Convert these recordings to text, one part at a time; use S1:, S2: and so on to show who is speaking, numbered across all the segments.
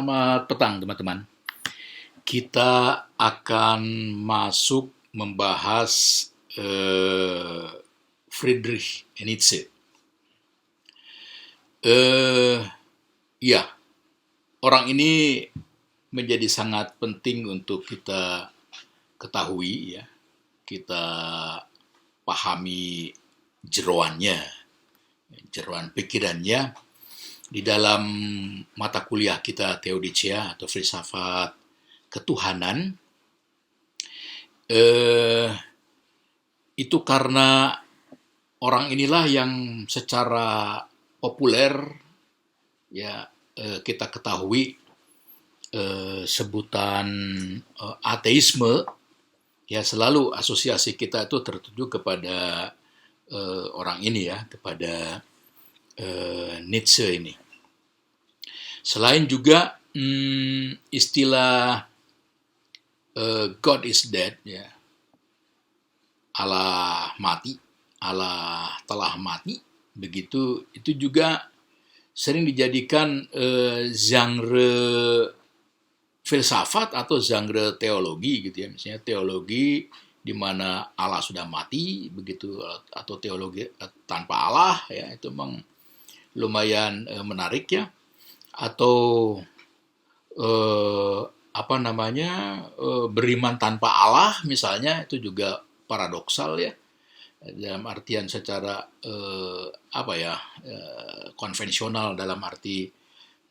S1: Selamat petang teman-teman. Kita akan masuk membahas eh, Friedrich Nietzsche. Eh, ya, orang ini menjadi sangat penting untuk kita ketahui, ya. Kita pahami jeroannya, jeroan pikirannya di dalam mata kuliah kita Theodicea atau filsafat ketuhanan. eh, itu karena orang inilah yang secara populer, ya, kita ketahui sebutan ateisme, ya, selalu asosiasi kita itu tertuju kepada orang ini, ya, kepada Nietzsche ini. Selain juga istilah God is dead, ya, Allah mati, Allah telah mati, begitu, itu juga sering dijadikan genre filsafat atau genre teologi, gitu ya. Misalnya teologi di mana Allah sudah mati, begitu, atau teologi tanpa Allah, ya, itu memang lumayan menarik, ya. Atau beriman tanpa Allah misalnya, itu juga paradoksal, ya, dalam artian secara konvensional, dalam arti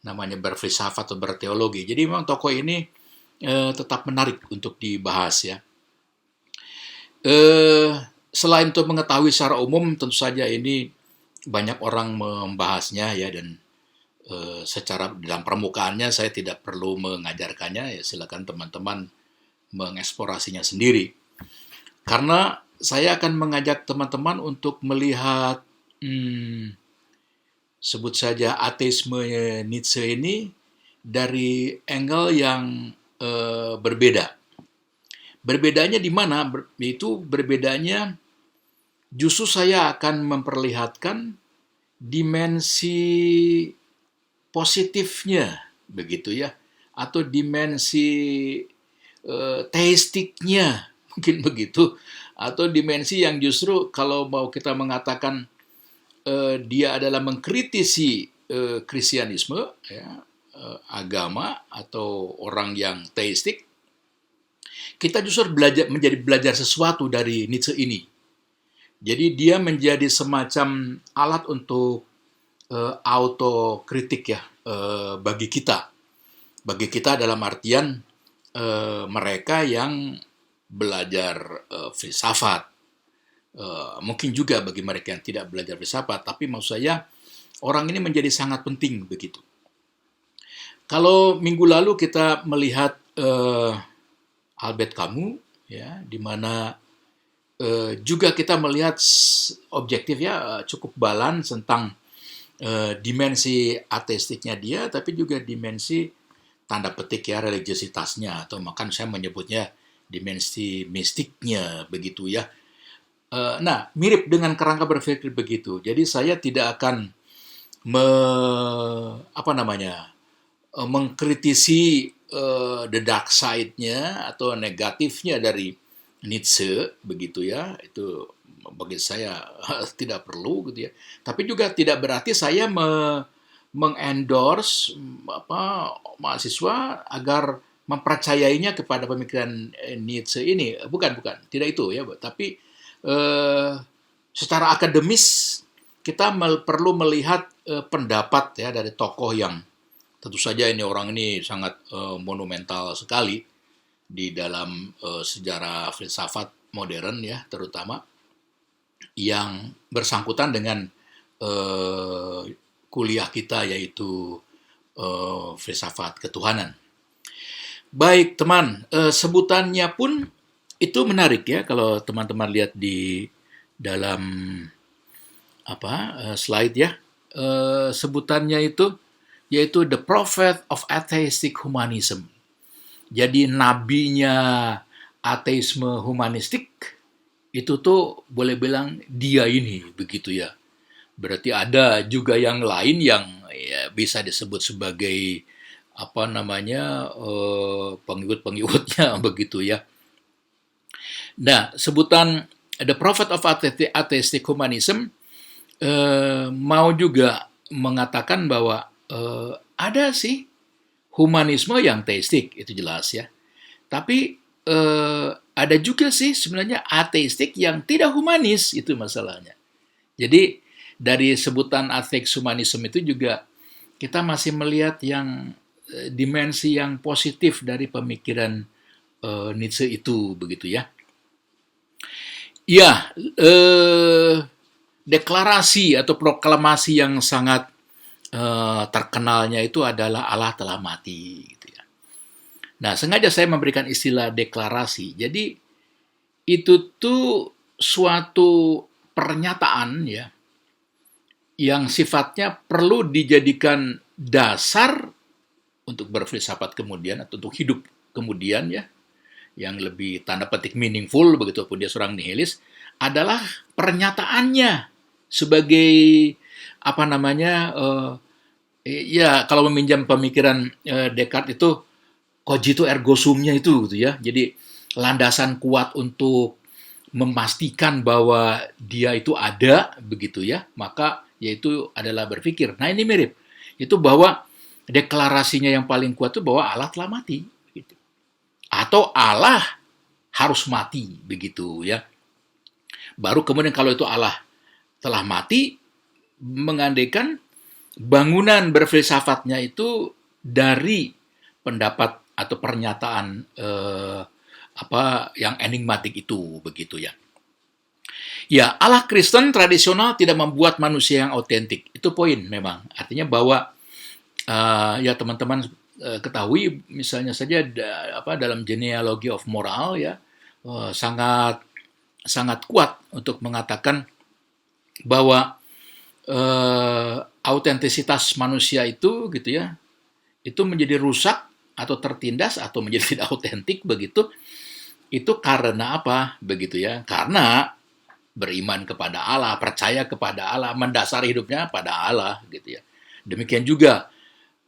S1: namanya berfilsafat atau berteologi. Jadi memang tokoh ini tetap menarik untuk dibahas, ya. Selain untuk mengetahui secara umum, tentu saja ini banyak orang membahasnya, ya, dan secara dalam permukaannya saya tidak perlu mengajarkannya, ya, silakan teman-teman mengeksplorasinya sendiri. Karena saya akan mengajak teman-teman untuk melihat sebut saja ateisme Nietzsche ini dari angle yang berbeda. Berbedanya di mana? Itu berbedanya justru saya akan memperlihatkan dimensi positifnya, begitu, ya, atau dimensi teistiknya, mungkin begitu, atau dimensi yang justru kalau mau kita mengatakan dia adalah mengkritisi Kristianisme, ya, agama atau orang yang teistik, kita justru belajar sesuatu dari Nietzsche ini. Jadi dia menjadi semacam alat untuk autokritik, ya, bagi kita dalam artian mereka yang belajar filsafat, mungkin juga bagi mereka yang tidak belajar filsafat, tapi maksud saya orang ini menjadi sangat penting, begitu. Kalau minggu lalu kita melihat Albert Camus, ya, di mana juga kita melihat objektif, ya, cukup balance tentang dimensi ateistiknya dia, tapi juga dimensi tanda petik, ya, religiositasnya, atau bahkan saya menyebutnya dimensi mistiknya, begitu, ya. Nah, mirip dengan kerangka berpikir begitu. Jadi saya tidak akan mengkritisi the dark side-nya atau negatifnya dari Nietzsche, begitu, ya. Itu bagi saya tidak perlu, gitu, ya. Tapi juga tidak berarti saya mengendorse mahasiswa agar mempercayainya kepada pemikiran Nietzsche ini. Bukan, tidak itu, ya. Tapi secara akademis kita perlu melihat pendapat, ya, dari tokoh yang tentu saja orang ini sangat monumental sekali di dalam sejarah filsafat modern, ya, terutama yang bersangkutan dengan kuliah kita, yaitu filsafat ketuhanan. Baik, teman, sebutannya pun itu menarik, ya, kalau teman-teman lihat di dalam slide, ya. Sebutannya itu yaitu the prophet of atheistic humanism. Jadi nabinya ateisme humanistik itu tuh boleh bilang dia ini, begitu, ya. Berarti ada juga yang lain yang, ya, bisa disebut sebagai apa namanya pengikut-pengikutnya begitu ya. Nah, sebutan The Prophet of Atheistic Humanism mau juga mengatakan bahwa ada sih humanisme yang teistik, itu jelas ya. Tapi ada juga sih sebenarnya ateistik yang tidak humanis, itu masalahnya. Jadi dari sebutan atheist humanism itu juga kita masih melihat yang dimensi yang positif dari pemikiran Nietzsche itu begitu ya. Ya, deklarasi atau proklamasi yang sangat terkenalnya itu adalah Allah telah mati gitu ya. Nah, sengaja saya memberikan istilah deklarasi. Jadi itu tuh suatu pernyataan ya yang sifatnya perlu dijadikan dasar untuk berfilsafat kemudian atau untuk hidup kemudian ya, yang lebih tanda petik meaningful begitu pun dia seorang nihilis, adalah pernyataannya sebagai apa namanya ya kalau meminjam pemikiran Descartes itu cogito ergo sumnya itu gitu ya. Jadi landasan kuat untuk memastikan bahwa dia itu ada begitu ya, maka yaitu adalah berpikir. Nah, ini mirip. Itu bahwa deklarasinya yang paling kuat itu bahwa Allah telah mati gitu. Atau Allah harus mati begitu ya. Baru kemudian kalau itu Allah telah mati, mengandaikan bangunan berfilsafatnya itu dari pendapat atau pernyataan apa yang enigmatik itu begitu ya. Ya, Allah Kristen tradisional tidak membuat manusia yang autentik. Itu poin memang. Artinya bahwa ya teman-teman ketahui misalnya saja dalam genealogy of moral ya sangat sangat kuat untuk mengatakan bahwa autentisitas manusia itu gitu ya, itu menjadi rusak atau tertindas atau menjadi tidak autentik begitu, itu karena apa begitu ya? Karena beriman kepada Allah, percaya kepada Allah, mendasari hidupnya pada Allah gitu ya. Demikian juga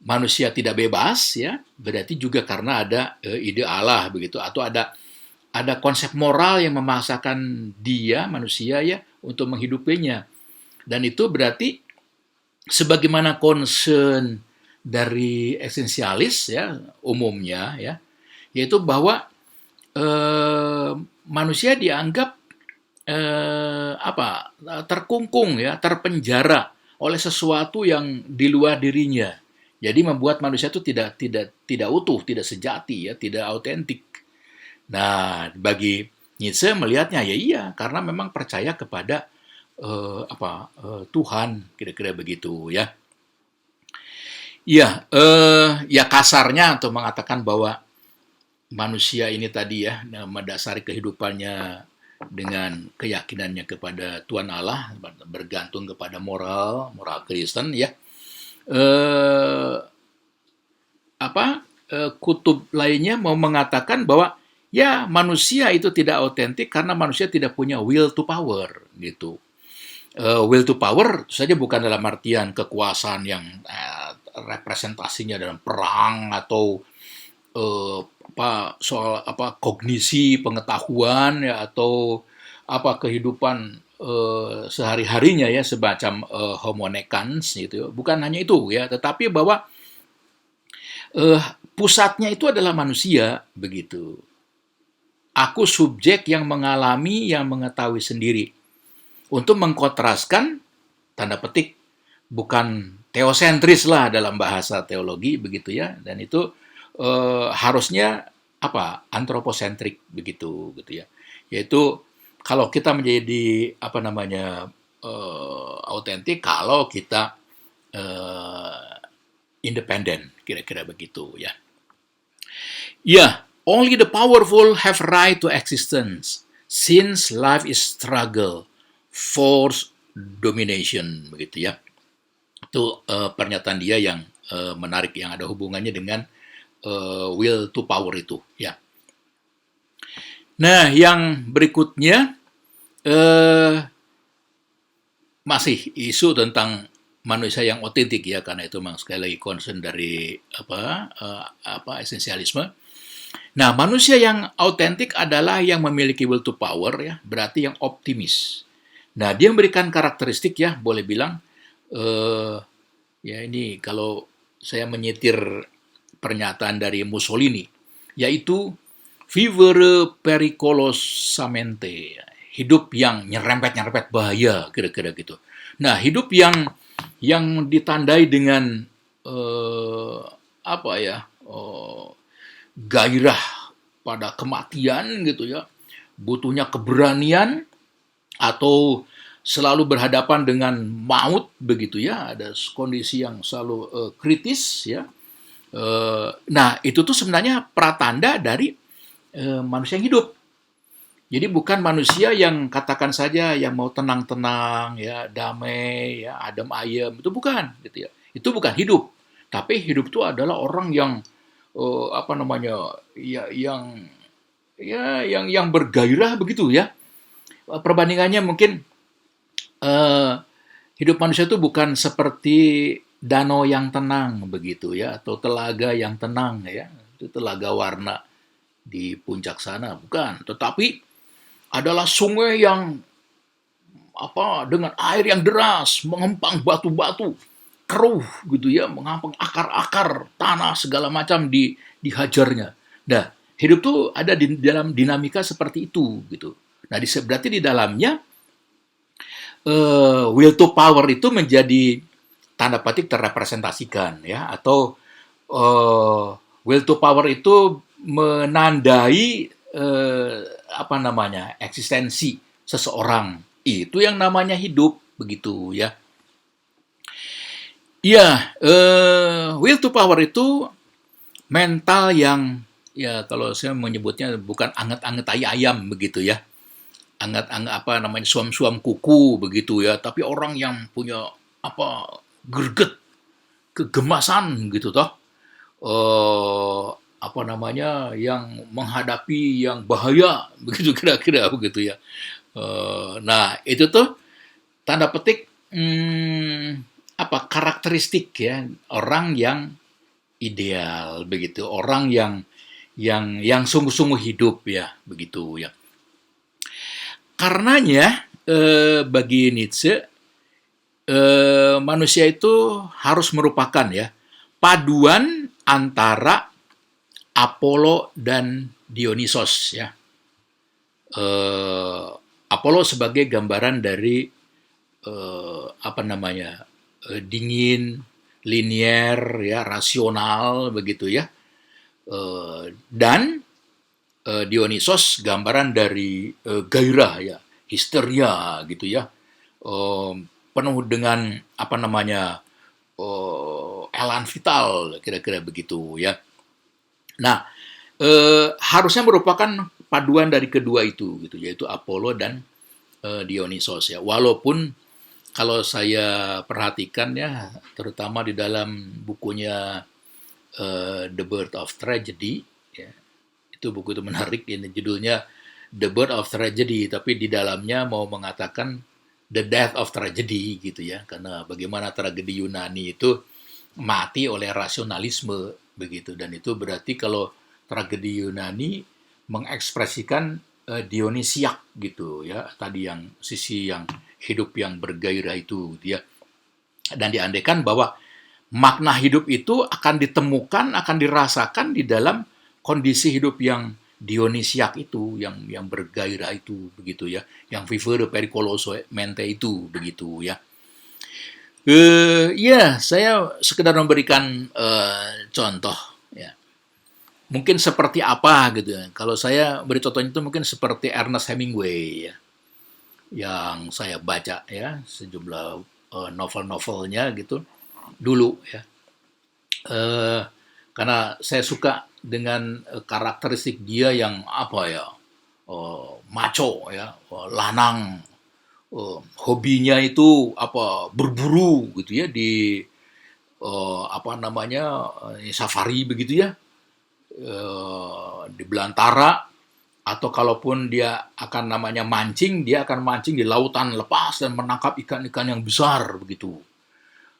S1: manusia tidak bebas ya, berarti juga karena ada ide Allah begitu, atau ada konsep moral yang memaksakan dia manusia ya untuk menghidupinya. Dan itu berarti sebagaimana concern dari esensialis ya umumnya ya, yaitu bahwa manusia dianggap terkungkung ya, terpenjara oleh sesuatu yang di luar dirinya. Jadi membuat manusia itu tidak utuh, tidak sejati ya, tidak autentik. Nah, bagi Nietzsche melihatnya ya iya, karena memang percaya kepada Tuhan, kira-kira begitu ya. Iya, ya kasarnya atau mengatakan bahwa manusia ini tadi ya mendasari kehidupannya dengan keyakinannya kepada Tuhan Allah, bergantung kepada moral Kristen ya. Kutub lainnya mau mengatakan bahwa ya manusia itu tidak autentik karena manusia tidak punya will to power gitu. Will to power saja bukan dalam artian kekuasaan yang representasinya dalam perang atau soal kognisi pengetahuan ya, atau kehidupan sehari-harinya ya semacam homo necans gitu. Bukan hanya itu ya, tetapi bahwa pusatnya itu adalah manusia begitu. Aku subjek yang mengalami, yang mengetahui sendiri. Untuk mengkontraskan tanda petik bukan teosentris lah dalam bahasa teologi begitu ya, dan itu harusnya antroposentrik begitu gitu ya, yaitu kalau kita menjadi autentik kalau kita independen, kira-kira begitu ya. Ya, only the powerful have right to existence since life is struggle, force, domination begitu ya. Itu pernyataan dia yang menarik, yang ada hubungannya dengan will to power itu ya. Nah, yang berikutnya masih isu tentang manusia yang otentik ya, karena itu memang sekali lagi concern dari esensialisme. Nah, manusia yang autentik adalah yang memiliki will to power ya, berarti yang optimis. Nah, dia memberikan karakteristik ya, boleh bilang ya ini kalau saya menyetir pernyataan dari Mussolini, yaitu vivere pericolosamente, hidup yang nyerempet-nyerempet bahaya, kira-kira gitu. Nah, hidup yang ditandai dengan apa ya, gairah pada kematian gitu ya, butuhnya keberanian atau selalu berhadapan dengan maut begitu ya, ada kondisi yang selalu kritis ya. Nah, itu tuh sebenarnya pratanda dari manusia yang hidup. Jadi bukan manusia yang katakan saja yang mau tenang-tenang ya, damai ya, adem ayem, itu bukan gitu ya. Itu bukan hidup. Tapi hidup itu adalah orang yang apa namanya? Ya yang bergairah begitu ya. Perbandingannya mungkin hidup manusia itu bukan seperti danau yang tenang begitu ya, atau telaga yang tenang ya, itu telaga warna di puncak sana, bukan. Tetapi adalah sungai yang dengan air yang deras, mengempang batu-batu, keruh gitu ya, mengampang akar-akar tanah segala macam dihajarnya. Nah, hidup tuh ada di dalam dinamika seperti itu gitu. Nah, berarti di dalamnya will to power itu menjadi tanda petik terrepresentasikan ya, atau will to power itu menandai eksistensi seseorang, itu yang namanya hidup begitu ya. Ya, will to power itu mental yang ya kalau saya menyebutnya bukan anget-anget tai ayam begitu ya, anget-anget suam-suam kuku begitu ya, tapi orang yang punya greget, kegemasan gitu toh, yang menghadapi yang bahaya begitu, kira-kira begitu ya. Nah, itu tuh tanda petik karakteristik ya orang yang ideal begitu, orang yang sungguh-sungguh hidup ya begitu ya. Karenanya bagi Nietzsche manusia itu harus merupakan ya paduan antara Apollo dan Dionysos ya. Apollo sebagai gambaran dari dingin, linier ya, rasional begitu ya. Dan Dionysos gambaran dari gairah ya, histeria gitu ya. Penuh dengan elan vital, kira-kira begitu ya. Nah, harusnya merupakan paduan dari kedua itu gitu, yaitu Apollo dan Dionysos ya. Walaupun kalau saya perhatikan ya, terutama di dalam bukunya The Birth of Tragedy ya, itu buku itu menarik, ini judulnya The Birth of Tragedy, tapi di dalamnya mau mengatakan The Death of Tragedy gitu ya, karena bagaimana tragedi Yunani itu mati oleh rasionalisme begitu, dan itu berarti kalau tragedi Yunani mengekspresikan Dionisiak gitu ya, tadi yang sisi yang hidup yang bergairah itu dia, dan diandaikan bahwa makna hidup itu akan ditemukan, akan dirasakan di dalam kondisi hidup yang Dionisiak itu, yang bergairah itu begitu ya, yang vivere pericolosamente itu begitu ya. Ya, saya sekedar memberikan contoh ya. Mungkin seperti apa gitu ya. Kalau saya beri contohnya itu mungkin seperti Ernest Hemingway ya, yang saya baca ya, sejumlah novel-novelnya gitu dulu ya. Karena saya suka dengan karakteristik dia yang maco ya, lanang, hobinya itu berburu gitu ya, di safari begitu ya, di belantara, atau kalaupun dia akan mancing, dia akan mancing di lautan lepas dan menangkap ikan-ikan yang besar begitu.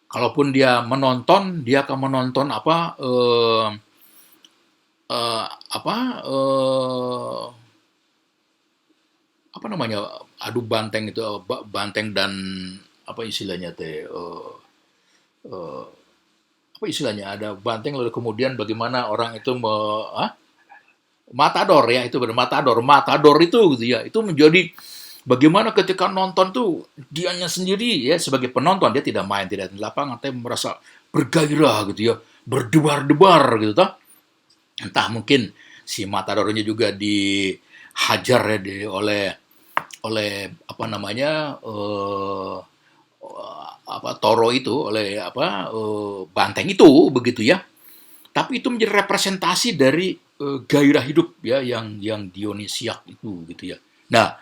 S1: Kalaupun dia menonton, dia akan menonton eh, apa eh, apa namanya, adu banteng itu, banteng dan apa istilahnya teh, eh, apa istilahnya, ada banteng lalu kemudian bagaimana orang itu matador ya, itu benar, matador, matador itu gitu ya, itu menjadi bagaimana ketika nonton tuh dianya sendiri ya, sebagai penonton dia tidak main, tidak di lapangan, tapi merasa bergairah gitu ya, berdebar-debar gitu toh. Entah mungkin si matadornya juga dihajar ya, oleh apa namanya, apa toro itu, oleh banteng itu begitu ya. Tapi itu menjadi representasi dari gairah hidup ya, yang Dionisiak itu gitu ya. Nah,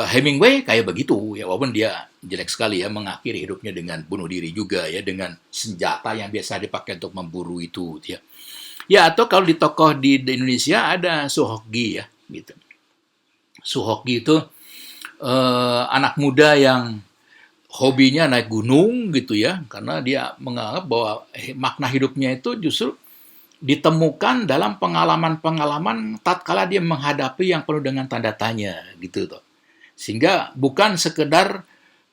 S1: Hemingway kayak begitu ya, walaupun dia jelek sekali ya, mengakhiri hidupnya dengan bunuh diri juga ya, dengan senjata yang biasa dipakai untuk memburu itu ya. Ya, atau kalau di tokoh di Indonesia ada Suhoki ya gitu. Suhoki itu anak muda yang hobinya naik gunung gitu ya, karena dia menganggap bahwa makna hidupnya itu justru ditemukan dalam pengalaman-pengalaman tatkala dia menghadapi yang penuh dengan tanda tanya gitu tuh. Sehingga bukan sekedar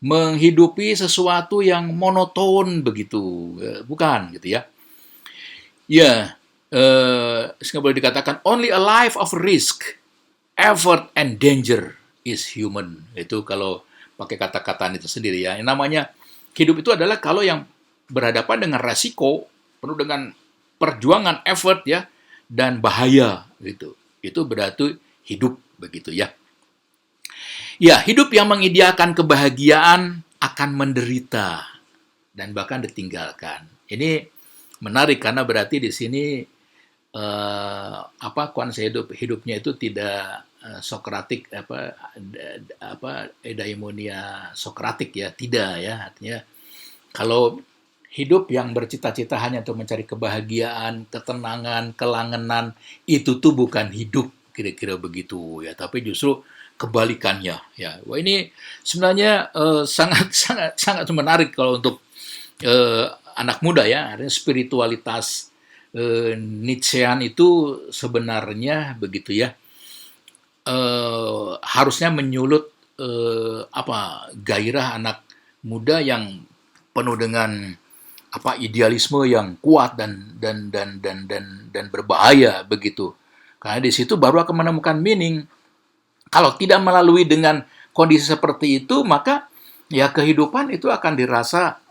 S1: menghidupi sesuatu yang monoton begitu, bukan gitu ya. Ya, sehingga boleh dikatakan only a life of risk, effort and danger is human. Itu kalau pakai kata-kata itu sendiri ya. Yang namanya hidup itu adalah kalau yang berhadapan dengan resiko, penuh dengan perjuangan, effort ya, dan bahaya gitu. Itu berarti hidup begitu ya. Ya, hidup yang mengidealkan kebahagiaan akan menderita dan bahkan ditinggalkan. Ini menarik karena berarti di sini konsep hidupnya itu tidak Sokratik, eudaimonia Sokratik ya, tidak ya. Artinya kalau hidup yang bercita-cita hanya untuk mencari kebahagiaan, ketenangan, kelangenan, itu tuh bukan hidup, kira-kira begitu ya, tapi justru kebalikannya ya. Wah, ini sebenarnya sangat sangat sangat menarik kalau untuk anak muda ya. Artinya spiritualitas Nietzschean itu sebenarnya begitu ya, harusnya menyulut gairah anak muda yang penuh dengan idealisme yang kuat dan berbahaya begitu. Karena di situ baru akan menemukan meaning. Kalau tidak melalui dengan kondisi seperti itu, maka ya kehidupan itu akan dirasa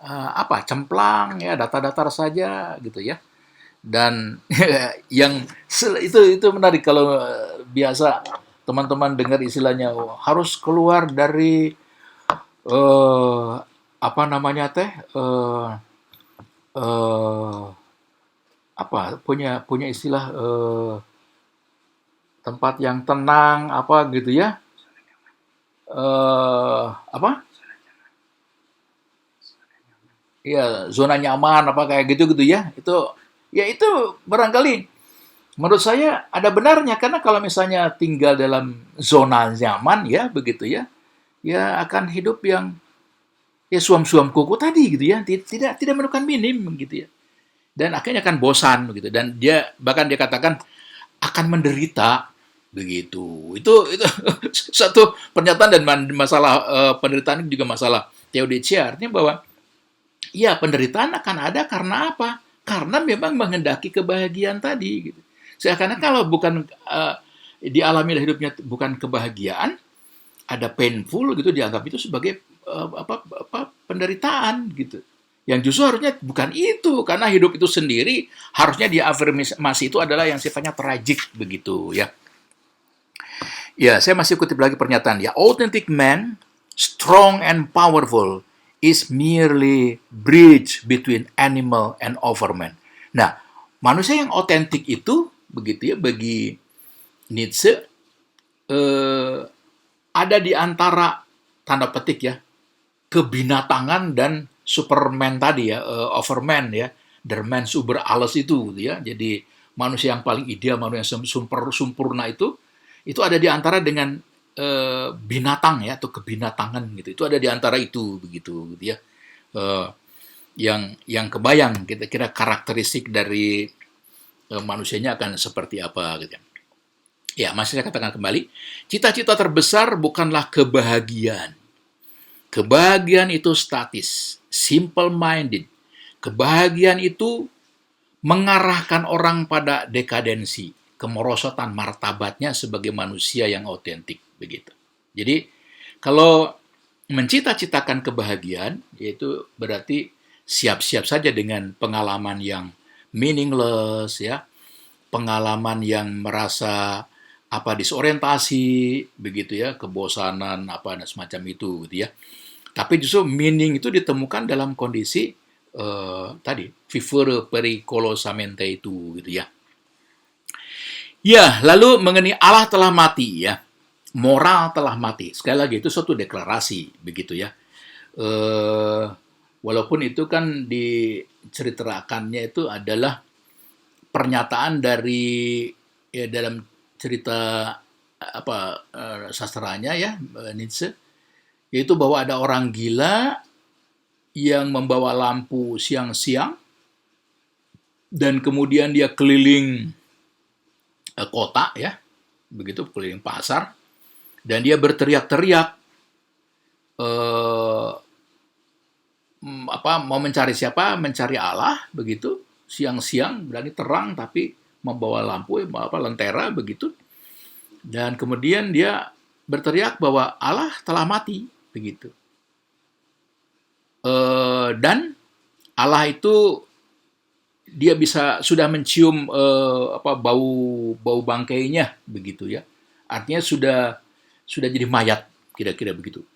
S1: cemplang ya, datar-datar saja gitu ya. Dan yang itu menarik kalau biasa teman-teman dengar istilahnya harus keluar dari apa namanya teh punya istilah tempat yang tenang apa gitu ya, apa ya, zona nyaman apa kayak gitu gitu ya, itu barangkali menurut saya ada benarnya, karena kalau misalnya tinggal dalam zona nyaman ya begitu ya, ya akan hidup yang ya suam-suam kuku tadi gitu ya, tidak menemukan minim gitu ya, dan akhirnya akan bosan begitu, dan dia bahkan dia katakan akan menderita begitu. Itu satu pernyataan, dan masalah penderitaan juga masalah theodecia, artinya bahwa ya penderitaan akan ada karena apa? Karena memang menghendaki kebahagiaan tadi gitu. Karena kalau bukan dialami hidupnya bukan kebahagiaan, ada painful gitu, dianggap itu sebagai penderitaan gitu. Yang justru harusnya bukan itu, karena hidup itu sendiri harusnya diafirmasi itu adalah yang sifatnya tragik begitu ya. Ya, saya masih kutip lagi pernyataan ya. Authentic man, strong and powerful, is merely bridge between animal and overman. Nah, manusia yang otentik itu begitu ya bagi Nietzsche ada di antara tanda petik ya kebinatangan dan Superman tadi ya, overman ya, der Mens über alles itu gitu ya. Jadi manusia yang paling ideal, manusia yang sempurna itu ada di antara dengan binatang ya, atau kebinatangan gitu. Itu ada di antara itu begitu gitu ya. yang kebayang kira-kira karakteristik dari manusianya akan seperti apa gitu. Ya, masih saya katakan kembali, cita-cita terbesar bukanlah kebahagiaan. Kebahagiaan itu statis, simple minded. Kebahagiaan itu mengarahkan orang pada dekadensi, kemerosotan martabatnya sebagai manusia yang otentik begitu. Jadi kalau mencita-citakan kebahagiaan, yaitu berarti siap-siap saja dengan pengalaman yang meaningless, ya, pengalaman yang merasa disorientasi begitu ya, kebosanan apa dan semacam itu gitu ya. Tapi justru meaning itu ditemukan dalam kondisi tadi vivere pericolosamente itu gitu ya. Ya, lalu mengenai Allah telah mati ya. Moral telah mati. Sekali lagi itu suatu deklarasi begitu ya. Walaupun itu kan diceritakannya itu adalah pernyataan dari dalam cerita sastranya ya, Nietzsche, yaitu bahwa ada orang gila yang membawa lampu siang-siang dan kemudian dia keliling kota ya, begitu keliling pasar dan dia berteriak-teriak mau mencari siapa? Mencari Allah begitu. Siang-siang berani terang tapi membawa lampu lentera begitu. Dan kemudian dia berteriak bahwa Allah telah mati begitu. Dan Allah itu dia sudah mencium bau bangkainya begitu ya. Artinya sudah jadi mayat kira-kira begitu.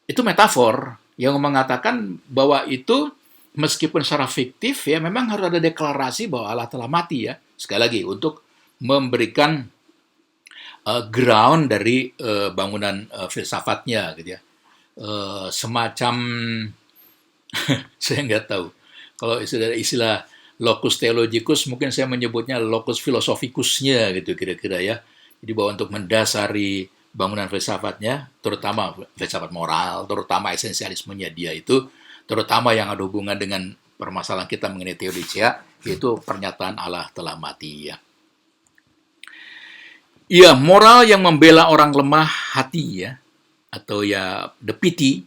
S1: Itu metafor yang mengatakan bahwa itu meskipun secara fiktif ya memang harus ada deklarasi bahwa Allah telah mati ya. Sekali lagi untuk memberikan ground dari bangunan filsafatnya gitu ya. Semacam saya nggak tahu. Kalau istilah locus theologicus mungkin saya menyebutnya locus philosophicusnya gitu kira-kira ya. Jadi bahwa untuk mendasari bangunan filsafatnya, terutama filsafat moral, terutama esensialismenya dia itu, terutama yang ada hubungan dengan permasalahan kita mengenai theodia, yaitu pernyataan Allah telah mati ya. Iya, moral yang membela orang lemah hati ya, atau ya the pity,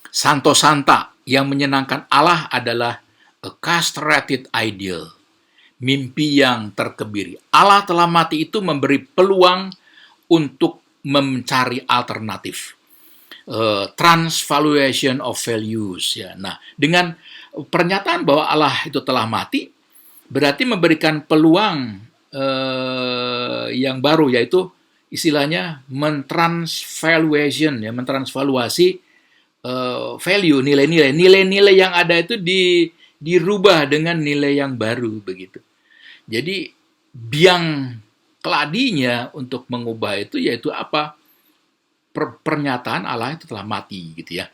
S1: santo santa yang menyenangkan Allah adalah a castrated ideal, mimpi yang terkebiri. Allah telah mati itu memberi peluang untuk mencari alternatif. Transvaluation of values ya. Nah, dengan pernyataan bahwa Allah itu telah mati berarti memberikan peluang yang baru, yaitu istilahnya mentransvaluation ya, mentransvaluasi value, nilai-nilai yang ada itu dirubah dengan nilai yang baru begitu. Jadi biang keladinya untuk mengubah itu yaitu apa? Pernyataan Allah itu telah mati gitu ya.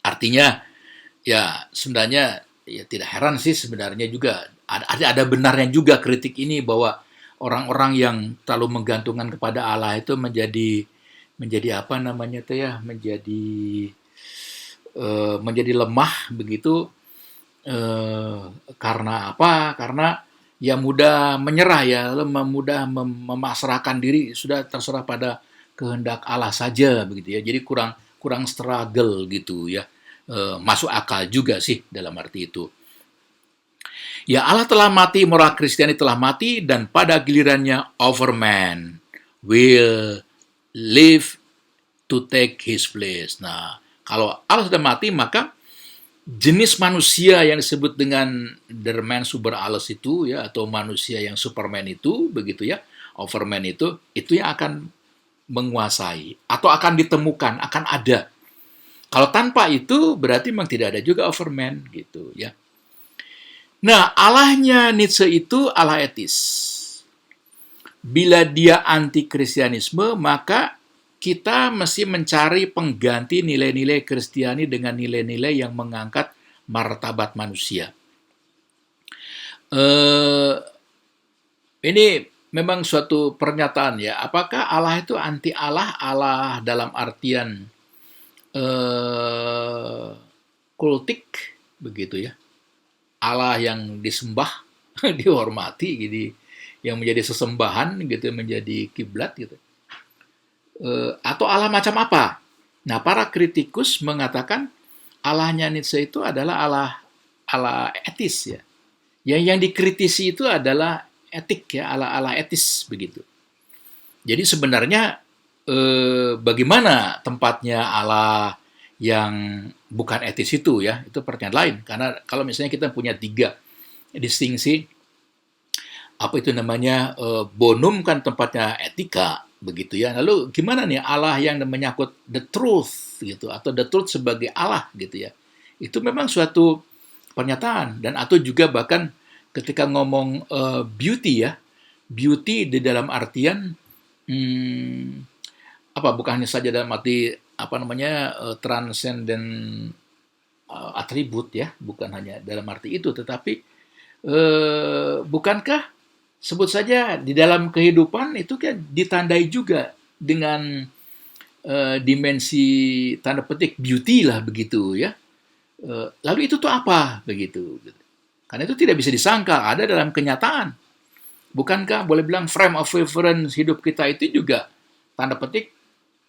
S1: Artinya ya sebenarnya ya tidak heran sih sebenarnya juga ada benarnya juga kritik ini bahwa orang-orang yang terlalu menggantungkan kepada Allah itu menjadi apa namanya tuh ya, menjadi lemah begitu karena apa? Karena ya mudah menyerah ya, mudah memasrahkan diri, sudah terserah pada kehendak Allah saja begitu ya. Jadi kurang struggle gitu ya. Masuk akal juga sih dalam arti itu. Ya Allah telah mati, moral Kristiani telah mati, dan pada gilirannya overman will live to take his place. Nah, kalau Allah sudah mati, maka jenis manusia yang disebut dengan der Mens über alles itu ya, atau manusia yang superman itu begitu ya, overman itu yang akan menguasai atau akan ditemukan, akan ada. Kalau tanpa itu berarti memang tidak ada juga overman gitu ya. Nah, Allahnya Nietzsche itu Allah etis. Bila dia anti-Kristianisme, maka kita mesti mencari pengganti nilai-nilai Kristiani dengan nilai-nilai yang mengangkat martabat manusia. Ini memang suatu pernyataan ya. Apakah Allah itu anti Allah? Allah dalam artian kultik begitu ya. Allah yang disembah, dihormati, jadi yang menjadi sesembahan gitu, menjadi kiblat gitu. Atau Allah macam apa? Nah, para kritikus mengatakan Allahnya Nietzsche itu adalah Allah etis ya. Yang dikritisi itu adalah etik ya, Allah etis begitu. Jadi sebenarnya bagaimana tempatnya Allah yang bukan etis itu ya, itu pertanyaan lain. Karena kalau misalnya kita punya 3 distingsi, apa itu namanya, bonum kan tempatnya etika begitu ya. Lalu gimana nih Allah yang menyangkut the truth gitu, atau the truth sebagai Allah gitu ya. Itu memang suatu pernyataan, dan atau juga bahkan ketika ngomong beauty ya, beauty di dalam artian bukan hanya saja dalam arti transcendent atribut ya, bukan hanya dalam arti itu, tetapi bukankah sebut saja di dalam kehidupan itu kan ditandai juga dengan dimensi tanda petik beauty lah begitu ya. Lalu itu tuh apa begitu? Karena itu tidak bisa disangka, ada dalam kenyataan. Bukankah boleh bilang frame of reference hidup kita itu juga tanda petik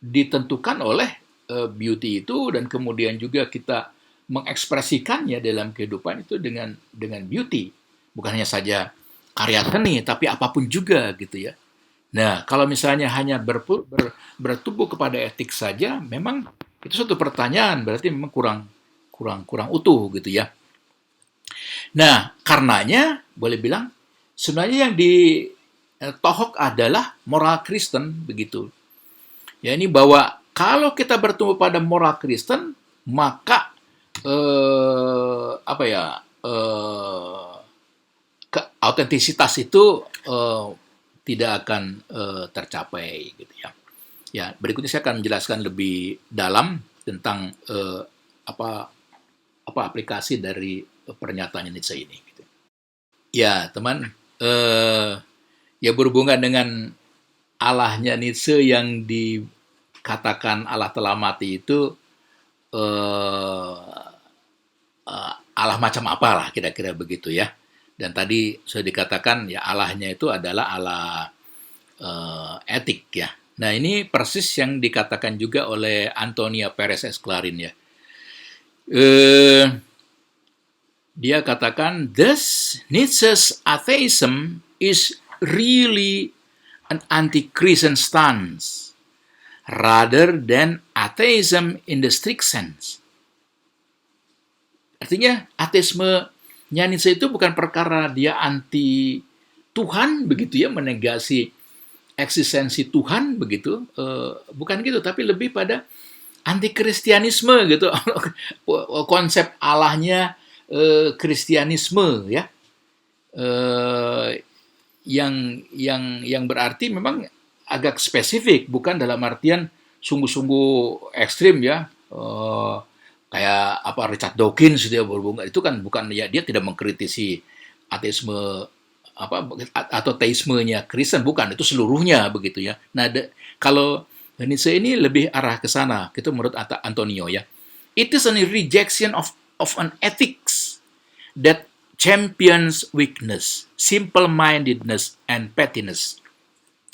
S1: ditentukan oleh beauty itu, dan kemudian juga kita mengekspresikannya dalam kehidupan itu dengan beauty. Bukan hanya saja karya seni, tapi apapun juga gitu ya. Nah, kalau misalnya hanya bertumbuh kepada etik saja, memang itu suatu pertanyaan, berarti memang kurang utuh gitu ya. Nah, karenanya boleh bilang sebenarnya yang ditohok adalah moral Kristen begitu. Ya, ini bahwa kalau kita bertumbuh pada moral Kristen, maka autentisitas itu tidak akan tercapai gitu ya. Ya, berikutnya saya akan menjelaskan lebih dalam tentang apa aplikasi dari pernyataan Nietzsche ini gitu. Ya, teman, ya berhubungan dengan Allahnya Nietzsche yang dikatakan Allah telah mati itu Allah macam apalah kira-kira begitu ya. Dan tadi sudah dikatakan ya Allahnya itu adalah Allah etik ya. Nah, ini persis yang dikatakan juga oleh Antonia Perez Esclarin ya. Dia katakan, thus Nietzsche's atheism is really an anti-Christian stance rather than atheism in the strict sense. Artinya ateismenya Nietzsche itu bukan perkara dia anti Tuhan begitu ya, menegasi eksistensi Tuhan begitu, bukan gitu, tapi lebih pada anti Kristianisme gitu. Konsep Allahnya Kristianisme ya, yang berarti memang agak spesifik, bukan dalam artian sungguh-sungguh ekstrim ya, kayak Richard Dawkins dia berhubungan itu kan, bukan ya, dia tidak mengkritisi ateisme atau teismenya Kristen, bukan, itu seluruhnya begitu ya. Nah, kalau Nietzsche ini lebih arah ke sana, gitu menurut Antonio ya. It is a rejection of an ethics that champions weakness, simple-mindedness, and pettiness.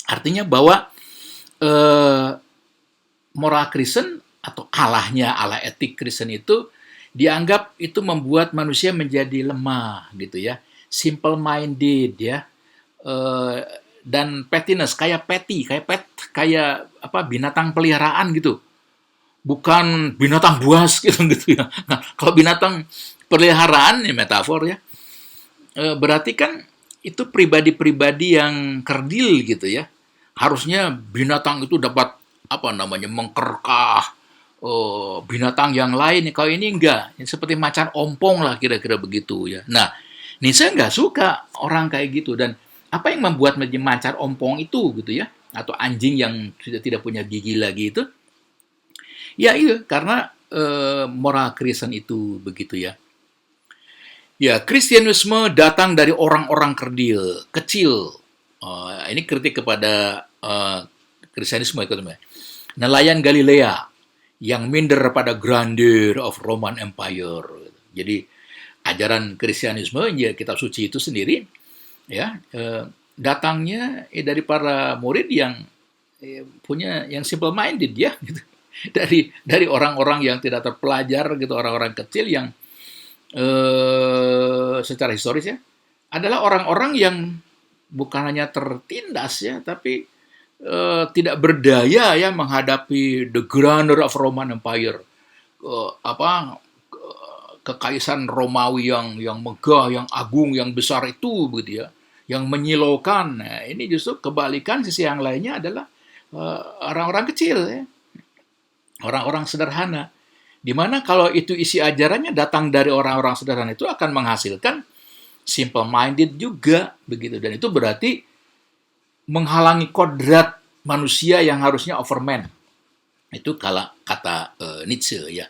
S1: Artinya bahwa moral Kristen atau Allah etik Kristen itu dianggap itu membuat manusia menjadi lemah gitu ya, simple-minded ya, dan pettiness, kayak binatang peliharaan gitu. Bukan binatang buas gitu ya. Nah, kalau binatang peliharaan ya metafor ya, berarti kan itu pribadi-pribadi yang kerdil gitu ya. Harusnya binatang itu dapat mengkerkah binatang yang lain. Kalau ini enggak, seperti macan ompong lah kira-kira begitu ya. Nah, Nietzsche enggak suka orang kayak gitu, dan apa yang membuat menjadi macan ompong itu gitu ya, atau anjing yang sudah tidak punya gigi lagi itu, ya iya, karena moral Kristen itu begitu ya. Ya, Kristianisme datang dari orang-orang kecil. Ini kritik kepada Kristianisme itu namanya. Nelayan Galilea yang minder pada grandeur of Roman Empire. Jadi ajaran Kristianisme, ya kitab suci itu sendiri, ya datangnya dari para murid yang punya yang simple minded ya gitu. Dari orang-orang yang tidak terpelajar gitu, orang-orang kecil yang secara historis ya adalah orang-orang yang bukan hanya tertindas ya, tapi tidak berdaya ya menghadapi the grandeur of Roman Empire, kekaisaran Romawi yang megah, yang agung, yang besar itu begitu ya, yang menyilaukan. Nah, ini justru kebalikan, sisi yang lainnya adalah orang-orang kecil ya, orang-orang sederhana. Dimana kalau itu isi ajarannya datang dari orang-orang sederhana, itu akan menghasilkan simple minded juga begitu, dan itu berarti menghalangi kodrat manusia yang harusnya overman. Itu kata Nietzsche ya.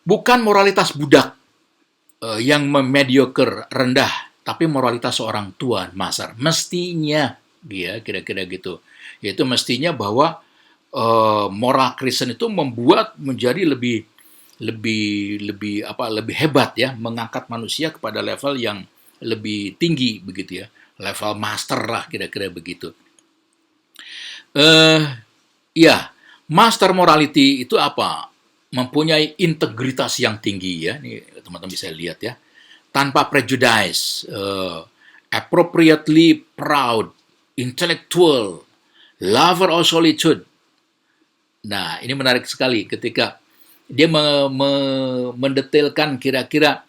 S1: Bukan moralitas budak yang mediocre, rendah, tapi moralitas seorang tuan Masar. Mestinya dia kira-kira gitu. Yaitu mestinya bahwa moral Kristen itu membuat menjadi lebih hebat ya, mengangkat manusia kepada level yang lebih tinggi begitu ya, level master lah kira-kira begitu. Ya, master morality itu apa? Mempunyai integritas yang tinggi ya, ini teman-teman bisa lihat ya, tanpa prejudice, appropriately proud, intellectual, lover of solitude. Nah, ini menarik sekali ketika dia mendetailkan kira-kira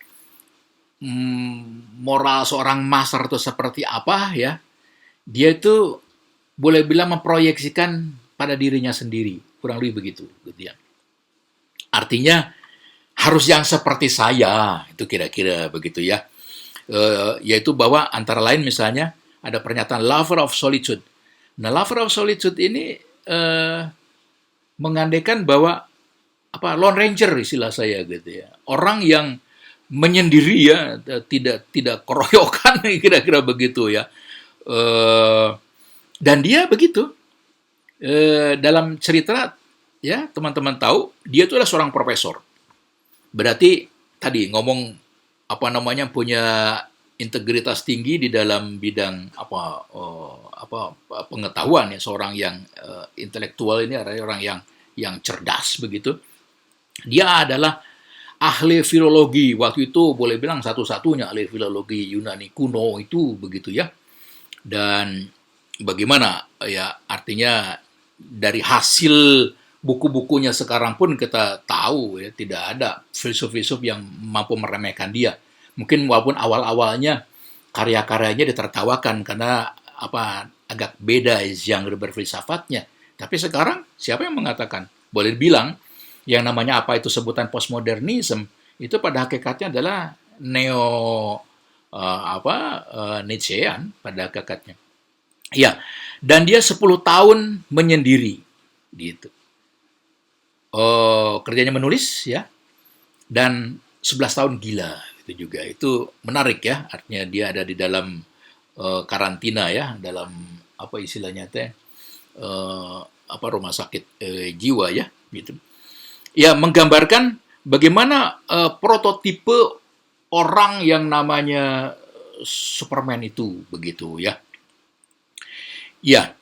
S1: moral seorang master itu seperti apa ya. Dia itu boleh bilang memproyeksikan pada dirinya sendiri, kurang lebih begitu gitu ya. Artinya harus yang seperti saya, itu kira-kira begitu ya. Yaitu bahwa antara lain misalnya ada pernyataan lover of solitude. Nah, lover of solitude ini mengandaikan bahwa lone ranger istilah saya gitu ya. Orang yang menyendiri ya, tidak keroyokan kira-kira begitu ya. Dan dia begitu. Dalam cerita ya, teman-teman tahu, dia itu adalah seorang profesor. Berarti tadi ngomong punya integritas tinggi di dalam bidang pengetahuan ya, seorang yang intelektual ini adalah orang yang cerdas begitu. Dia adalah ahli filologi waktu itu, boleh bilang satu-satunya ahli filologi Yunani kuno itu begitu ya. Dan bagaimana ya, artinya dari hasil buku-bukunya sekarang pun kita tahu ya, tidak ada filsuf-filsuf yang mampu meremehkan dia. Mungkin walaupun awal-awalnya karya-karyanya ditertawakan karena agak beda genre berfilsafatnya. Tapi sekarang siapa yang mengatakan? Boleh bilang yang namanya itu sebutan postmodernism itu pada hakikatnya adalah Nietzschean pada hakikatnya. Ya, dan dia 10 tahun menyendiri gitu. Kerjanya menulis ya, dan 11 tahun gila itu juga. Itu menarik ya, artinya dia ada di dalam karantina ya, dalam istilahnya rumah sakit jiwa ya gitu. Ya, menggambarkan bagaimana prototipe orang yang namanya Superman itu begitu ya. Ya,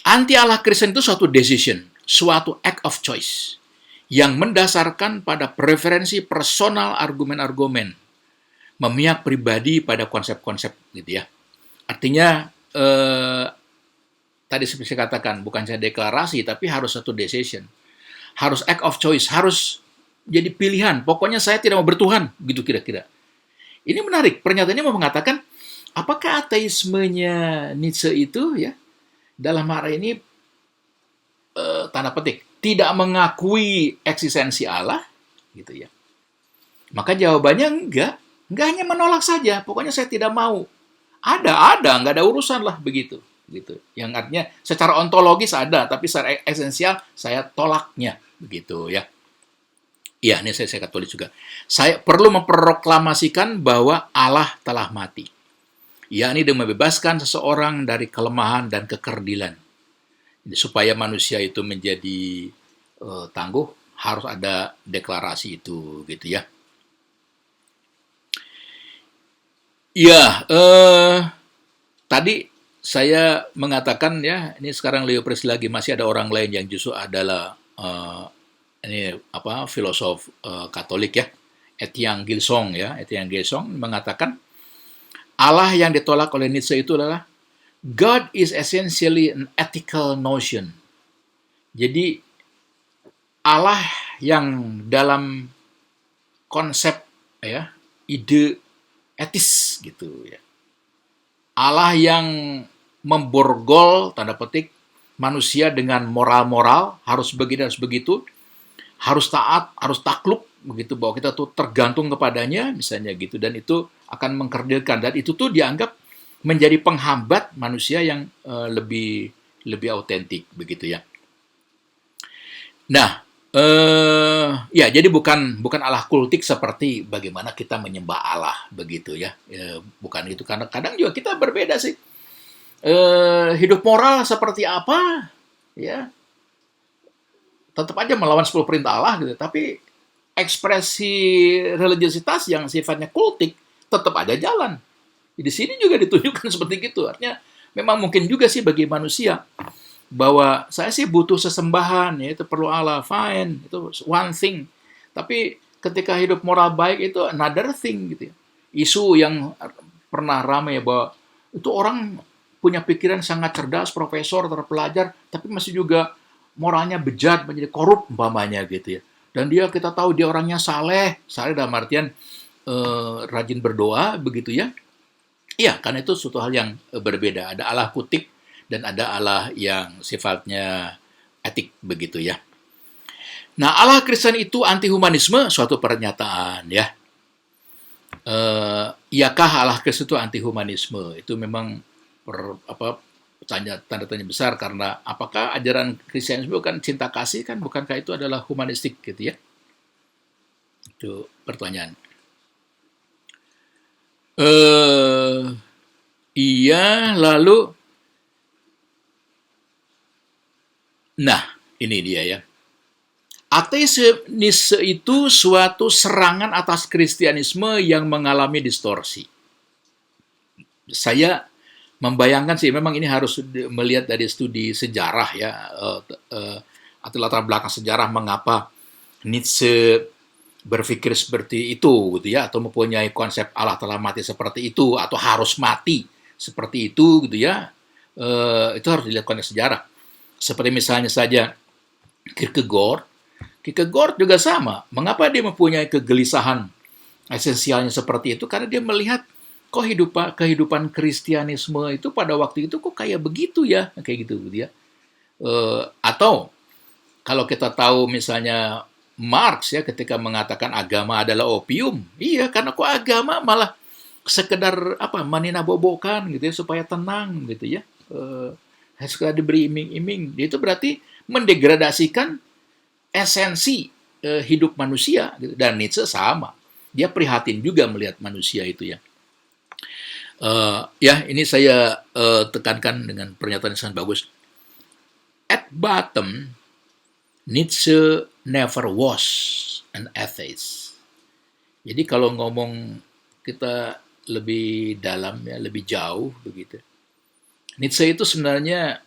S1: anti Allah Kristen itu suatu decision, suatu act of choice yang mendasarkan pada preferensi personal, argumen-argumen, memihak pribadi pada konsep-konsep gitu ya. Artinya tadi seperti saya katakan, bukan saya deklarasi, tapi harus satu decision, harus act of choice, harus jadi pilihan. Pokoknya saya tidak mau bertuhan, gitu kira-kira. Ini menarik, pernyataannya mau mengatakan apakah ateismenya Nietzsche itu ya dalam hal ini tanda petik tidak mengakui eksistensi Allah gitu ya. Maka jawabannya enggak hanya menolak saja, pokoknya saya tidak mau. Ada, enggak ada urusan lah begitu gitu. Yang artinya secara ontologis ada, tapi secara esensial saya tolaknya begitu ya. Iya, ini saya tulis juga. Saya perlu memproklamasikan bahwa Allah telah mati. Yakni dengan membebaskan seseorang dari kelemahan dan kekerdilan. Supaya manusia itu menjadi tangguh, harus ada deklarasi itu gitu ya. Ya, tadi saya mengatakan ya, ini sekarang Leo Presley lagi masih ada orang lain yang justru adalah ini apa filosof Katolik ya, Etienne Gilson ya, Etienne Gilson mengatakan Allah yang ditolak oleh Nietzsche itu adalah God is essentially an ethical notion. Jadi Allah yang dalam konsep ya, ide etis gitu ya. Allah yang memborgol tanda petik manusia dengan moral-moral, harus begini harus begitu, harus taat, harus takluk begitu, bahwa kita tuh tergantung kepadanya misalnya gitu, dan itu akan mengkerdilkan, dan itu tuh dianggap menjadi penghambat manusia yang lebih autentik begitu ya. Nah, ya jadi bukan Allah kultik seperti bagaimana kita menyembah Allah begitu ya. Bukan itu, karena kadang juga kita berbeda sih. Hidup moral seperti apa ya, tetap aja melawan 10 perintah Allah gitu, tapi ekspresi religiositas yang sifatnya kultik tetap aja jalan. Di sini juga ditunjukkan seperti itu. Artinya memang mungkin juga sih bagi manusia bahwa saya sih butuh sesembahan, ya itu perlu Allah, fine, itu one thing. Tapi ketika hidup moral baik itu another thing gitu ya. Isu yang pernah ramai bahwa itu orang punya pikiran sangat cerdas, profesor, terpelajar, tapi masih juga moralnya bejat, menjadi korup umpamanya gitu ya. Dan kita tahu dia orangnya saleh dalam artian rajin berdoa begitu ya. Iya, karena itu suatu hal yang berbeda. Ada Allah kutip dan ada Allah yang sifatnya etik begitu ya. Nah, Allah Kristen itu anti humanisme, suatu pernyataan ya. Iyakah Allah Kristen itu anti humanisme? Itu memang tanda tanya besar, karena apakah ajaran Kristianisme bukan cinta kasih kan, bukankah itu adalah humanistik gitu ya? Itu pertanyaan. Iya, lalu nah, ini dia ya. Ateisme itu suatu serangan atas Kristianisme yang mengalami distorsi. Saya membayangkan sih, memang ini harus melihat dari studi sejarah ya, atau latar belakang sejarah mengapa Nietzsche berpikir seperti itu gitu ya, atau mempunyai konsep Allah telah mati seperti itu, atau harus mati seperti itu gitu ya. Itu harus dilihat konteks sejarah. Seperti misalnya saja Kierkegaard juga sama. Mengapa dia mempunyai kegelisahan esensialnya seperti itu? Karena dia melihat kok kehidupan Kristianisme itu pada waktu itu kok kayak begitu ya, kayak gitu ya. Atau kalau kita tahu misalnya Marx ya, ketika mengatakan agama adalah opium, iya, karena kok agama malah sekedar meninabobokan gitu ya, supaya tenang gitu ya, sekedar diberi iming-iming. Itu berarti mendegradasikan esensi hidup manusia gitu. Dan Nietzsche sama, dia prihatin juga melihat manusia itu ya. Ya, ini saya tekankan dengan pernyataan yang sangat bagus. At bottom, Nietzsche never was an atheist. Jadi kalau ngomong kita lebih dalam ya, lebih jauh begitu. Nietzsche itu sebenarnya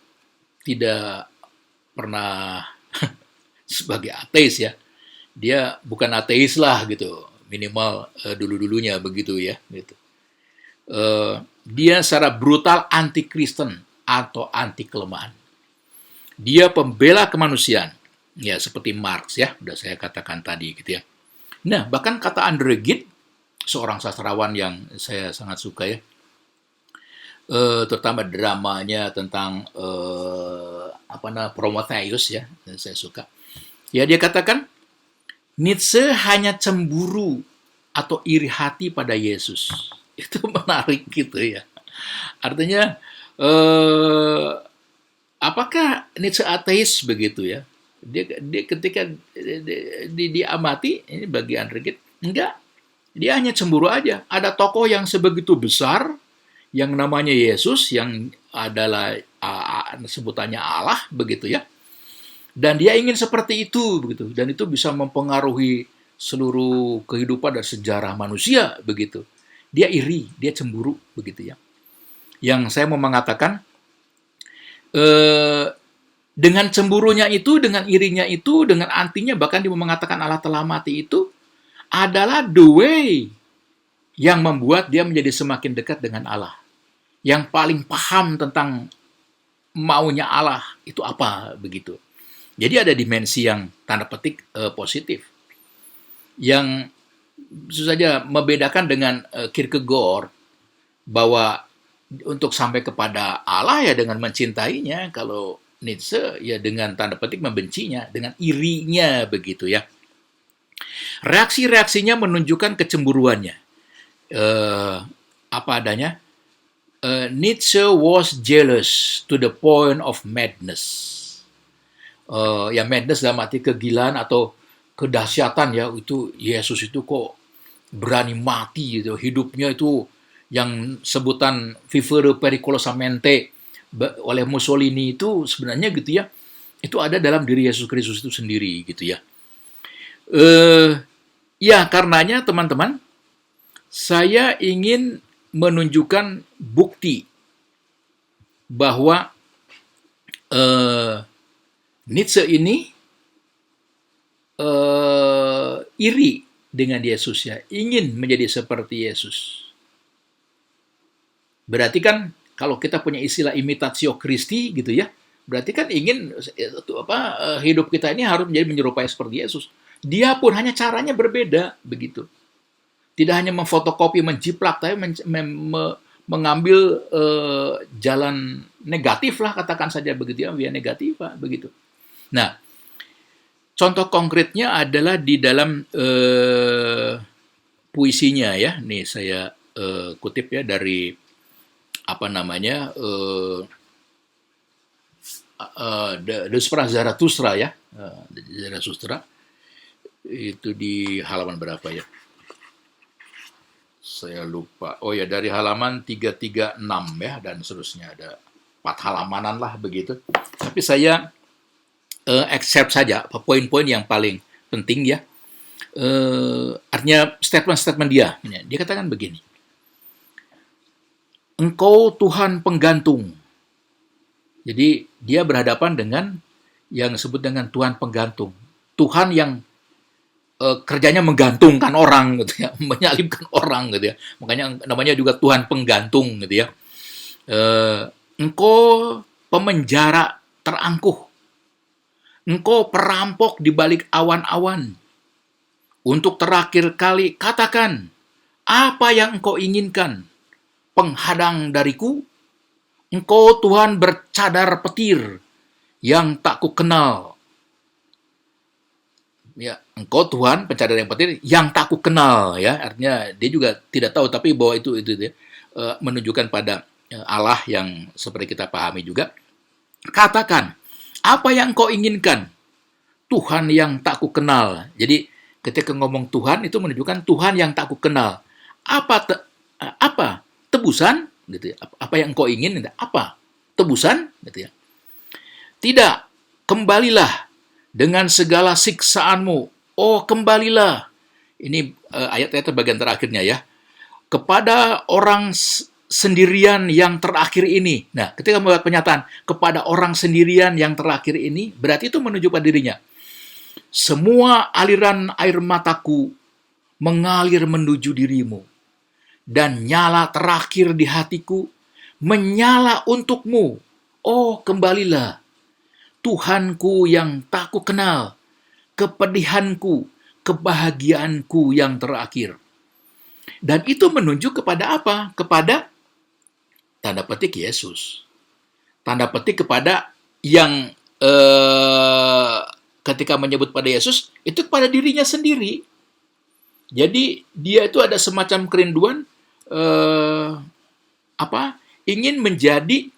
S1: tidak pernah sebagai ateis ya. Dia bukan ateis lah gitu, minimal dulu-dulunya begitu ya gitu. Dia secara brutal anti-Kristen atau anti kelemahan. Dia pembela kemanusiaan, ya seperti Marx ya, udah saya katakan tadi gitu ya. Nah, bahkan kata Andre Gide, seorang sastrawan yang saya sangat suka ya, terutama dramanya tentang Prometheus ya, dan saya suka. Ya, dia katakan Nietzsche hanya cemburu atau iri hati pada Yesus. Itu menarik gitu ya. Artinya apakah Nietzsche ateis begitu ya? Dia ketika dia amati, ini bagi Andre Gide, enggak. Dia hanya cemburu aja. Ada tokoh yang sebegitu besar yang namanya Yesus, yang adalah sebutannya Allah begitu ya. Dan dia ingin seperti itu begitu, dan itu bisa mempengaruhi seluruh kehidupan dan sejarah manusia begitu. dia iri, dia cemburu, begitu ya. Yang saya mau mengatakan, eh, dengan cemburunya itu, dengan irinya itu, dengan antinya, bahkan dia mengatakan Allah telah mati itu, adalah the way yang membuat dia menjadi semakin dekat dengan Allah. Yang paling paham tentang maunya Allah itu apa, begitu. Jadi ada dimensi yang tanda petik positif. Yang saja membedakan dengan Kierkegaard, bahwa untuk sampai kepada Allah ya dengan mencintainya, kalau Nietzsche ya dengan tanda petik membencinya, dengan irinya, begitu ya. Reaksi-reaksinya menunjukkan kecemburuannya. Apa adanya, Nietzsche was jealous to the point of madness. Ya madness dalam arti kegilaan atau kedahsyatan ya, itu Yesus itu kok berani mati gitu, hidupnya itu yang sebutan vivere pericolosamente oleh Mussolini itu sebenarnya gitu ya, itu ada dalam diri Yesus Kristus itu sendiri gitu ya. Ya karenanya teman-teman, saya ingin menunjukkan bukti bahwa Nietzsche ini iri dengan Yesus ya, ingin menjadi seperti Yesus. Berarti kan kalau kita punya istilah imitatio Christi gitu ya, berarti kan ingin hidup kita ini harus menjadi menyerupai seperti Yesus. Dia pun hanya caranya berbeda begitu. Tidak hanya memfotokopi, menjiplak, tapi mengambil jalan negatif lah, katakan saja begitu ya, via negativa begitu. Nah, contoh konkretnya adalah di dalam puisinya ya. Nih saya kutip ya dari apa namanya, Despera Zarathustra ya, Zarathustra itu di halaman berapa ya? Saya lupa. Oh ya, dari halaman 336 ya, dan seterusnya ada 4 halamanan lah begitu. Tapi saya accept saja poin-poin yang paling penting ya. Artinya statement-statement dia. Dia katakan begini. Engkau Tuhan penggantung. Jadi dia berhadapan dengan yang disebut dengan Tuhan penggantung. Tuhan yang kerjanya menggantungkan orang gitu ya, menyalibkan orang gitu ya. Makanya namanya juga Tuhan penggantung gitu ya. Engkau pemenjara terangkuh. Engkau perampok di balik awan-awan. Untuk terakhir kali katakan, apa yang engkau inginkan? Penghadang dariku, engkau Tuhan bercadar petir yang tak kukenal. Ya, engkau Tuhan pencadar yang petir yang tak kukenal ya. Artinya dia juga tidak tahu, tapi bahwa itu ya, menunjukkan pada Allah yang seperti kita pahami juga. Katakan, apa yang engkau inginkan? Tuhan yang tak kukenal. Jadi ketika ngomong Tuhan itu menunjukkan Tuhan yang tak kukenal. Apa? Tebusan gitu ya. Apa yang engkau ingin? Apa? Tebusan gitu ya. Tidak, kembalilah dengan segala siksaanmu. Oh, kembalilah. Ini ayat-ayat bagian terakhirnya ya. Kepada orang sendirian yang terakhir ini. Nah, ketika membuat pernyataan kepada orang sendirian yang terakhir ini, berarti itu menunjukkan dirinya. Semua aliran air mataku mengalir menuju dirimu. Dan nyala terakhir di hatiku menyala untukmu. Oh, kembalilah. Tuhanku yang tak ku kenal, kepedihanku, kebahagiaanku yang terakhir. Dan itu menunjuk kepada apa? Kepada tanda petik Yesus. Tanda petik kepada yang ketika menyebut pada Yesus, itu kepada dirinya sendiri. Jadi dia itu ada semacam kerinduan ingin menjadi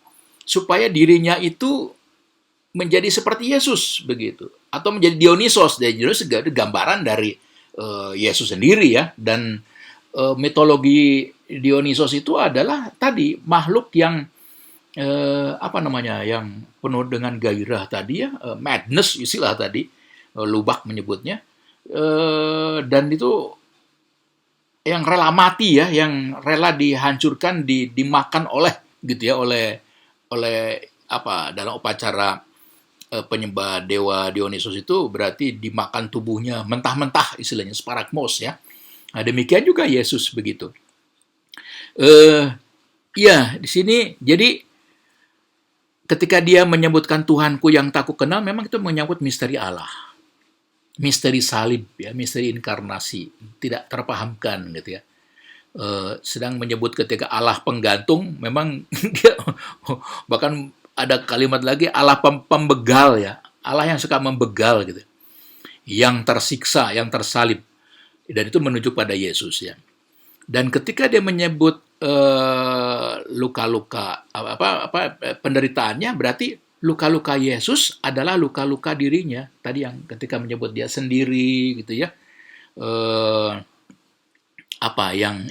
S1: supaya dirinya itu menjadi seperti Yesus begitu, atau menjadi Dionysos. Dionysos gambaran dari Yesus sendiri ya. Dan mitologi Dionysos itu adalah tadi makhluk yang yang penuh dengan gairah tadi ya, madness istilah tadi Lubach menyebutnya, dan itu yang rela mati ya, yang rela dihancurkan, dimakan oleh gitu ya, oleh apa dalam upacara penyembah dewa Dionysus itu berarti dimakan tubuhnya mentah-mentah istilahnya sparagmos ya. Nah, demikian juga Yesus begitu. Eh ya, di sini jadi ketika dia menyebutkan Tuhanku yang tak kenal memang itu menyangkut misteri Allah. Misteri salib ya, misteri inkarnasi, tidak terpahamkan gitu ya. Sedang menyebut ketika Allah penggantung, memang dia bahkan ada kalimat lagi Allah pembegal ya, Allah yang suka membegal gitu, yang tersiksa, yang tersalib, dan itu menunjuk pada Yesus ya. Dan ketika dia menyebut luka-luka penderitaannya, berarti luka-luka Yesus adalah luka-luka dirinya. Tadi yang ketika menyebut dia sendiri gitu ya. Eh, yang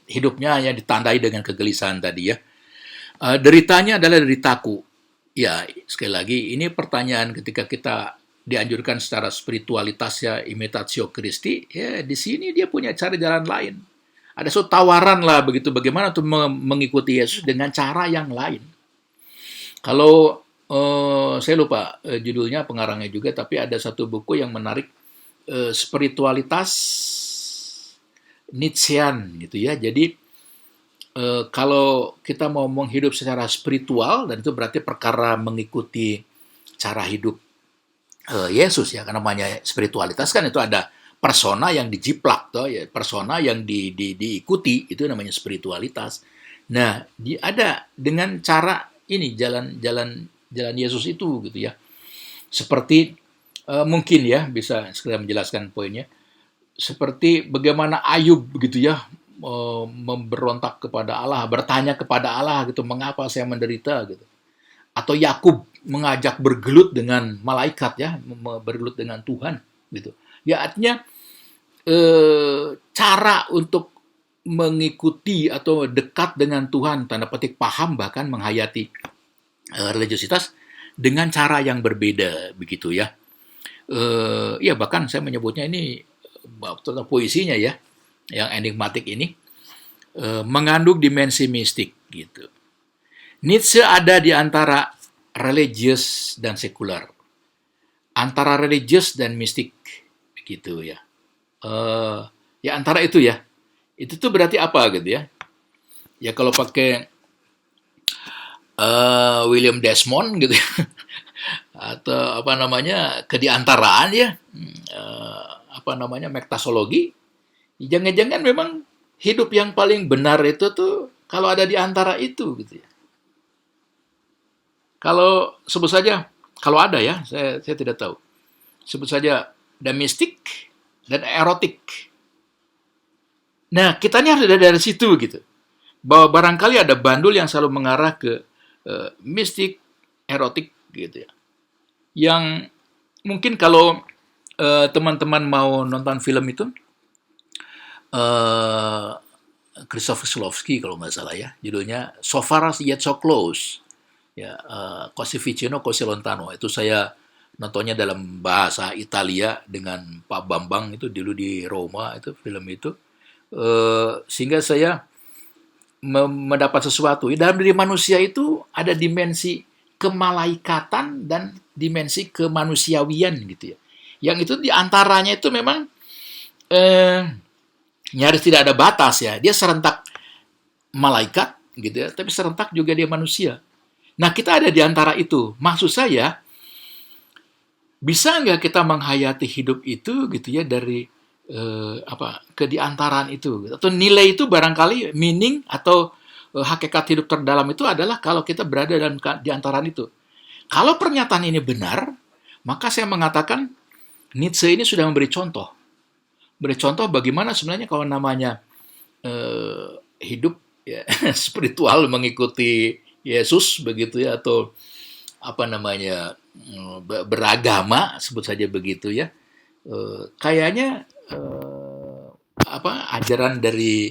S1: hidupnya yang ditandai dengan kegelisahan tadi ya. Deritanya adalah deritaku. Ya, sekali lagi ini pertanyaan ketika kita dianjurkan secara spiritualitas ya, imitatio Christi, ya di sini dia punya cara jalan lain. Ada suatu tawaran lah begitu bagaimana untuk mengikuti Yesus dengan cara yang lain. Kalau saya lupa judulnya, pengarangnya juga, tapi ada satu buku yang menarik, spiritualitas Nietzschean gitu ya. Jadi kalau kita mau menghidup secara spiritual, dan itu berarti perkara mengikuti cara hidup Yesus ya, karena namanya spiritualitas kan itu ada persona yang dijiplak toh ya, persona yang diikuti, itu namanya spiritualitas. Nah, ada dengan cara ini jalan Yesus itu gitu ya. Seperti mungkin ya bisa segera menjelaskan poinnya. Seperti bagaimana Ayub gitu ya, memberontak kepada Allah, bertanya kepada Allah gitu, mengapa saya menderita gitu. Atau Yakub mengajak bergelut dengan malaikat ya, bergelut dengan Tuhan gitu. Ya artinya cara untuk mengikuti atau dekat dengan Tuhan, tanda petik paham bahkan menghayati religiositas dengan cara yang berbeda begitu ya. Ya bahkan saya menyebutnya ini tentang puisinya ya, yang enigmatik ini mengandung dimensi mistik gitu. Nietzsche ada di antara religius dan sekular, antara religius dan mistik begitu ya. Ya antara itu ya. Itu tuh berarti apa gitu ya? Ya kalau pakai William Desmond gitu ya, atau apa namanya kediantaraan ya, apa namanya mektasologi. Jangan-jangan memang hidup yang paling benar itu tuh kalau ada di antara itu gitu ya. Kalau sebut saja, kalau ada ya, saya tidak tahu. Sebut saja ada mistik dan erotik. Nah, kita ini harus dari situ gitu. Bahwa barangkali ada bandul yang selalu mengarah ke mistik, erotik gitu ya. Yang mungkin kalau teman-teman mau nonton film itu, Krzysztof Kieslowski kalau nggak salah ya, judulnya So Far Yet So Close. Ya, Così Vicino, Così Lontano. Itu saya nontonnya dalam bahasa Italia dengan Pak Bambang itu dulu di Roma itu film itu. Sehingga saya mendapat sesuatu. Dalam diri manusia itu ada dimensi kemalaikatan dan dimensi kemanusiawian gitu ya. Yang itu diantaranya itu memang nyaris tidak ada batas ya. Dia serentak malaikat gitu ya, tapi serentak juga dia manusia. Nah, kita ada di antara itu. Maksud saya, bisa nggak kita menghayati hidup itu gitu ya dari kediantaraan itu, atau nilai itu barangkali meaning atau hakikat hidup terdalam itu adalah kalau kita berada dalam diantaraan itu. Kalau pernyataan ini benar, maka saya mengatakan Nietzsche ini sudah memberi contoh bagaimana sebenarnya kalau namanya hidup ya, spiritual mengikuti Yesus begitu ya, atau apa namanya beragama sebut saja begitu ya, kayaknya ajaran dari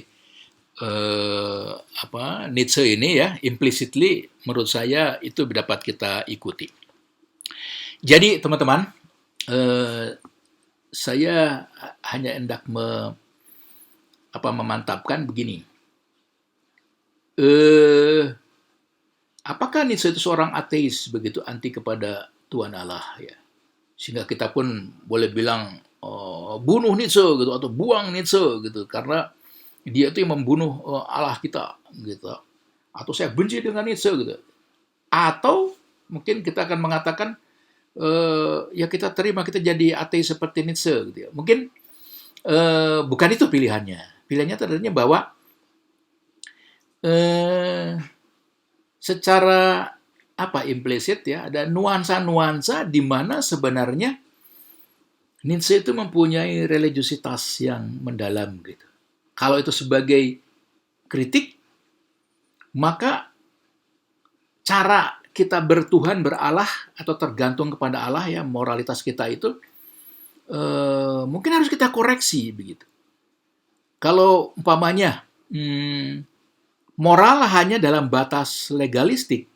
S1: Nietzsche ini ya implicitly menurut saya itu dapat kita ikuti. Jadi teman-teman, saya hanya hendak memantapkan begini. Eh, Apakah Nietzsche itu seorang ateis begitu anti kepada Tuhan Allah ya? Sehingga kita pun boleh bilang bunuh Nietzsche gitu atau buang Nietzsche gitu karena dia itu yang membunuh Allah kita gitu. Atau saya benci dengan Nietzsche gitu. Atau mungkin kita akan mengatakan ya kita terima kita jadi ateis seperti Nietzsche gitu ya. Mungkin bukan itu pilihannya. Pilihannya ternyata bahwa eh, secara implisit ya ada nuansa-nuansa di mana sebenarnya Nietzsche itu mempunyai religiusitas yang mendalam gitu. Kalau itu sebagai kritik, maka cara kita bertuhan, berAlah atau tergantung kepada Allah ya moralitas kita itu mungkin harus kita koreksi begitu. Kalau umpamanya moral hanya dalam batas legalistik,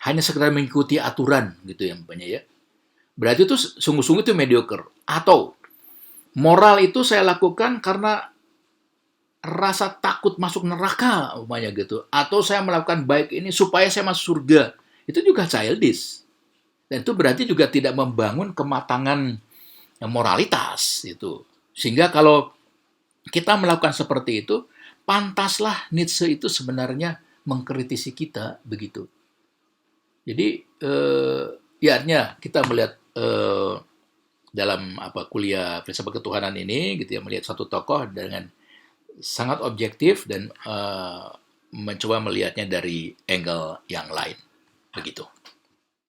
S1: hanya sekedar mengikuti aturan gitu ya umpamanya ya. Berarti itu sungguh-sungguh itu mediocre. Atau moral itu saya lakukan karena rasa takut masuk neraka umpamanya gitu. Atau saya melakukan baik ini supaya saya masuk surga. Itu juga childish. Dan itu berarti juga tidak membangun kematangan moralitas itu. Sehingga kalau kita melakukan seperti itu, pantaslah Nietzsche itu sebenarnya mengkritisi kita begitu. Jadi ya artinya kita melihat dalam kuliah filsafat ketuhanan ini gitu ya melihat satu tokoh dengan sangat objektif dan mencoba melihatnya dari angle yang lain begitu.